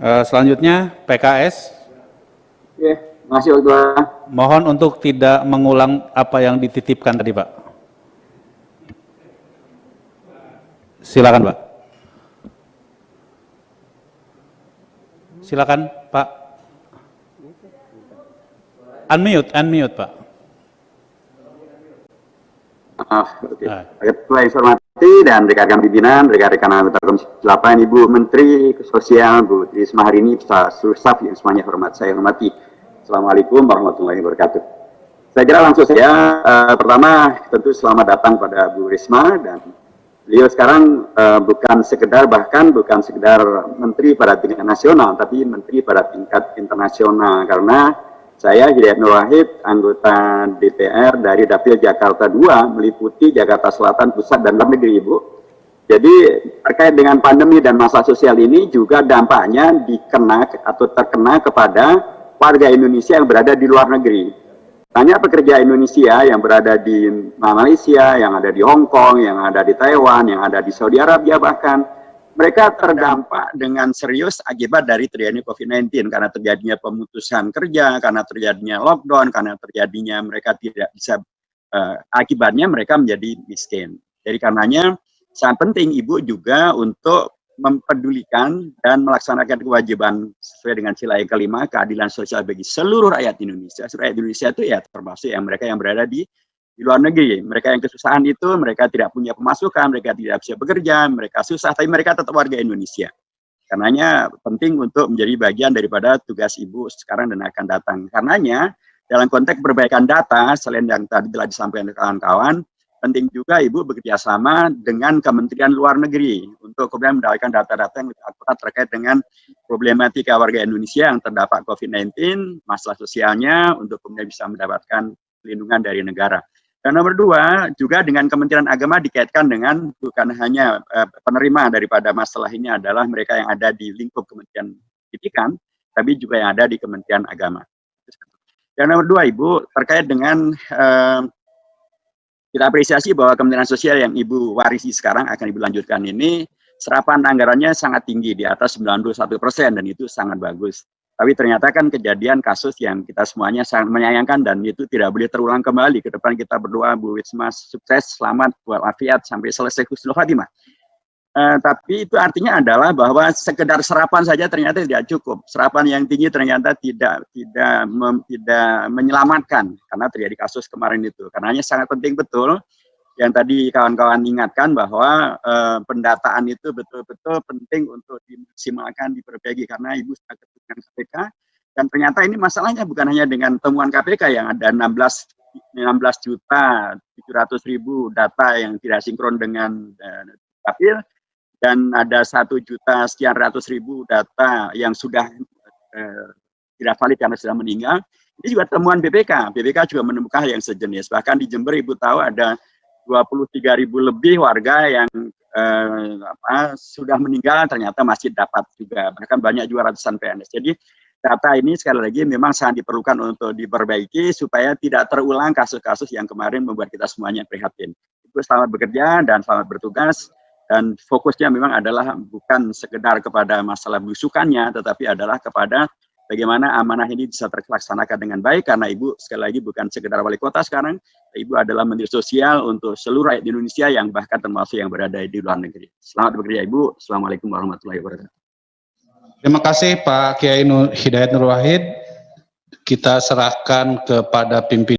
Selanjutnya PKS. Oke, masih waktu. Mohon untuk tidak mengulang apa yang dititipkan tadi, Pak. Silakan, Pak. Silakan, Pak. Unmute, Pak. Oke. Baik, saya hormati dan rekan-rekan pimpinan, rekan-rekan anggota Komisi 8, Ibu Menteri Sosial, Bu Risma hari ini, beserta seluruh staf yang semuanya saya hormati. Assalamualaikum warahmatullahi wabarakatuh. Saya kira langsung saja, pertama tentu selamat datang pada Bu Risma, dan beliau sekarang bukan sekedar menteri pada tingkat nasional, tapi menteri pada tingkat internasional, karena saya Hidayat Nur Wahid, anggota DPR dari Dapil Jakarta II, meliputi Jakarta Selatan, Pusat, dan Luar Negeri, Ibu. Jadi terkait dengan pandemi dan masalah sosial ini juga dampaknya terkena kepada warga Indonesia yang berada di luar negeri. Banyak pekerja Indonesia yang berada di Malaysia, yang ada di Hong Kong, yang ada di Taiwan, yang ada di Saudi Arabia bahkan, mereka terdampak dengan serius akibat dari terjadinya COVID-19, karena terjadinya pemutusan kerja, karena terjadinya lockdown, karena terjadinya mereka tidak bisa, akibatnya mereka menjadi miskin. Jadi karenanya sangat penting Ibu juga untuk mempedulikan dan melaksanakan kewajiban sesuai dengan sila yang kelima, keadilan sosial bagi seluruh rakyat Indonesia. Seluruh rakyat Indonesia itu ya termasuk yang mereka yang berada di luar negeri. Mereka yang kesusahan itu, mereka tidak punya pemasukan, mereka tidak bisa bekerja, mereka susah, tapi mereka tetap warga Indonesia. Karenanya penting untuk menjadi bagian daripada tugas Ibu sekarang dan akan datang. Karenanya dalam konteks perbaikan data, selain yang tadi telah disampaikan kawan-kawan, penting juga Ibu bekerja sama dengan Kementerian Luar Negeri untuk kemudian mendapatkan data-data yang lebih akurat terkait dengan problematika warga Indonesia yang terdampak COVID-19, masalah sosialnya, untuk kemudian bisa mendapatkan perlindungan dari negara. Dan nomor dua, juga dengan Kementerian Agama dikaitkan dengan bukan hanya penerima daripada masalah ini adalah mereka yang ada di lingkup Kementerian Pendidikan, tapi juga yang ada di Kementerian Agama. Dan nomor dua, Ibu, terkait dengan kita apresiasi bahwa Kementerian Sosial yang Ibu warisi sekarang akan Ibu lanjutkan ini, serapan anggarannya sangat tinggi, di atas 91%, dan itu sangat bagus. Tapi ternyata kan kejadian kasus yang kita semuanya sangat menyayangkan dan itu tidak boleh terulang kembali. Ke depan kita berdoa Bu Risma sukses, selamat, walafiat sampai selesai husnul khatimah. Tapi itu artinya adalah bahwa sekedar serapan saja ternyata tidak cukup. Serapan yang tinggi ternyata tidak menyelamatkan karena terjadi kasus kemarin itu. Karenanya sangat penting betul yang tadi kawan-kawan ingatkan bahwa pendataan itu betul-betul penting untuk dimaksimalkan, diperbaiki, karena Ibu sudah ketemu dengan KPK, dan ternyata ini masalahnya bukan hanya dengan temuan KPK yang ada 16.700.000 data yang tidak sinkron dengan dapil, dan ada 1.700.000 data yang sudah tidak valid karena sudah meninggal. Ini juga temuan BPK. BPK juga menemukan hal yang sejenis. Bahkan di Jember Ibu tahu ada 23.000 lebih warga yang sudah meninggal ternyata masih dapat juga, bahkan banyak juga ratusan PNS. Jadi data ini sekali lagi memang sangat diperlukan untuk diperbaiki supaya tidak terulang kasus-kasus yang kemarin membuat kita semuanya prihatin. Itu selamat bekerja dan selamat bertugas, dan fokusnya memang adalah bukan sekedar kepada masalah belusukannya, tetapi adalah kepada bagaimana amanah ini bisa terlaksanakan dengan baik, karena Ibu sekali lagi bukan sekedar wali kota sekarang, Ibu adalah Menteri Sosial untuk seluruh rakyat Indonesia yang bahkan termasuk yang berada di luar negeri. Selamat bekerja Ibu. Assalamualaikum warahmatullahi wabarakatuh. Terima kasih Pak Kiai Hidayat Nur Wahid. Kita serahkan kepada pimpinan